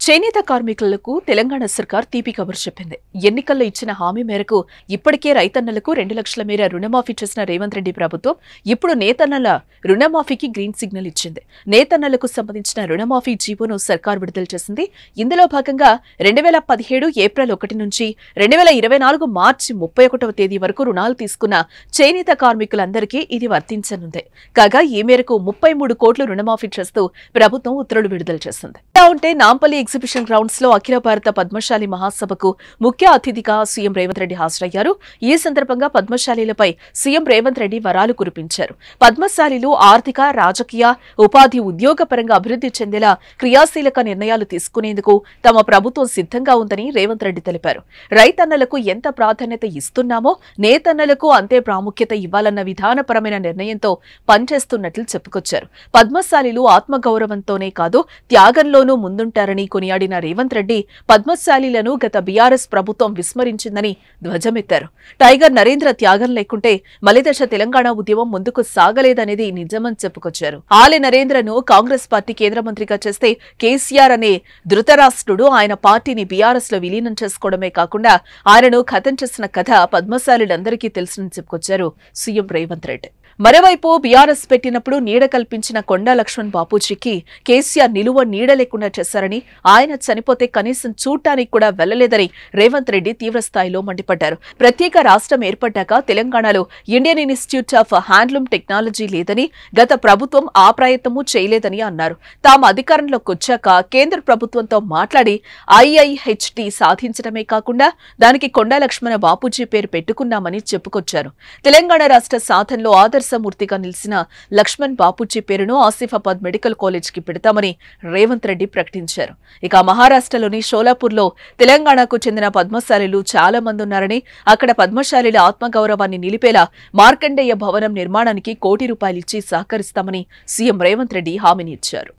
చేనేత కార్మికులకు తెలంగాణ సర్కార్ తీపి కబురు చెప్పింది. ఎన్నికల్లో ఇచ్చిన హామీ మేరకు ఇప్పటికే రైతన్నలకు 2 లక్షల మేర రుణమాఫీ చేసిన రేవంత్ రెడ్డి ప్రభుత్వం ఇప్పుడు నేతన్నల రుణమాఫీకి గ్రీన్ సిగ్నల్ ఇచ్చింది. నేతన్నలకు సంబంధించిన రుణమాఫీ జీవోను సర్కార్ విడుదల చేసింది. ఇందులో భాగంగా 2017 ఏప్రిల్ 1 నుంచి 2024 మార్చి 31వ తేదీ వరకు రుణాలు తీసుకున్న చేనేత కార్మికులందరికీ ఇది వర్తించనుంది. కాగా ఈ మేరకు 33 కోట్లు రుణమాఫీ చేస్తూ ప్రభుత్వం ఉత్తర్వులు విడుదల చేసింది. ఉంటే నాంపల్లి ఎగ్జిబిషన్ గ్రౌండ్స్ లో అఖిల భారత పద్మశాలి మహాసభకు ముఖ్య అతిథిగా సీఎం రేవంత్ రెడ్డి హాజరయ్యారు. ఈ సందర్భంగా పద్మశాలీలపై సీఎం రేవంత్ రెడ్డి వరాలు కురిపించారు. పద్మశాలీలు ఆర్థిక, రాజకీయ, ఉపాధి, ఉద్యోగపరంగా అభివృద్ధి చెందేలా క్రియాశీలక నిర్ణయాలు తీసుకునేందుకు తమ ప్రభుత్వం సిద్ధంగా ఉందని రేవంత్ రెడ్డి తెలిపారు. రైతన్నలకు ఎంత ప్రాధాన్యత ఇస్తున్నామో నేతన్నలకు అంతే ప్రాముఖ్యత ఇవ్వాలన్న విధానపరమైన నిర్ణయంతో పనిచేస్తున్నట్లు చెప్పుకొచ్చారు. పద్మశాలీలు ఆత్మగౌరవంతోనే కాదు త్యాగంలోనూ ముందుంటారని కొనియాడిన రేవంత్ రెడ్డి పద్మశాలీలను గత బీఆర్ఎస్ ప్రభుత్వం విస్మరించిందని ధ్వజమెత్తారు. టైగర్ నరేంద్ర త్యాగం లేకుంటే మలిదశ తెలంగాణ ఉద్యమం ముందుకు సాగలేదనేది నిజమని చెప్పుకొచ్చారు. ఆలె నరేంద్రను కాంగ్రెస్ పార్టీ కేంద్ర మంత్రిగా చేస్తే కేసీఆర్ అనే ధృతరాష్ట్రుడు ఆయన పార్టీని బీఆర్ఎస్ లో విలీనం చేసుకోవడమే కాకుండా ఆయనను ఖతం చేసిన కథ పద్మశాలీలందరికీ తెలుసని చెప్పుకొచ్చారు సీఎం రేవంత్ రెడ్డి. మరోవైపు బీఆర్ఎస్ పెట్టినప్పుడు నీడ కల్పించిన కొండా లక్ష్మణ్ బాపూజీకి కేసీఆర్ నిలువ నీడ లేకుండా చేశారని, ఆయన చనిపోతే కనీసం చూడటానికి కూడా వెళ్లలేదని రేవంత్ రెడ్డి తీవ్రస్థాయిలో మండిపడ్డారు. ప్రత్యేక రాష్ట్రం ఏర్పడ్డాక తెలంగాణలో Indian institute of handloom technology లేదని, గత ప్రభుత్వం ఆ ప్రయత్నమూ చేయలేదని అన్నారు. తాము అధికారంలోకి వచ్చాక కేంద్ర ప్రభుత్వంతో మాట్లాడి ఐఐహెచ్టీ సాధించడమే కాకుండా దానికి కొండా లక్ష్మణ బాపూజీ పేరు పెట్టుకున్నామని చెప్పుకొచ్చారు. తెలంగాణ రాష్ట్ర సాధనలో ఆదర్శమూర్తిగా నిలిచిన లక్ష్మణ్ బాపూజీ పేరును ఆసిఫాబాద్ మెడికల్ కాలేజ్ కి పెడతామని రేవంత్ రెడ్డి ప్రకటించారు. ఇక మహారాష్ట్రలోని షోలాపూర్లో తెలంగాణకు చెందిన పద్మశాలీలు చాలా మంది ఉన్నారని, అక్కడ పద్మశాలీల ఆత్మగౌరవాన్ని నిలిపేలా మార్కండేయ భవనం నిర్మాణానికి ₹1 కోటి ఇచ్చి సహకరిస్తామని సీఎం రేవంత్ రెడ్డి హామీని ఇచ్చారు.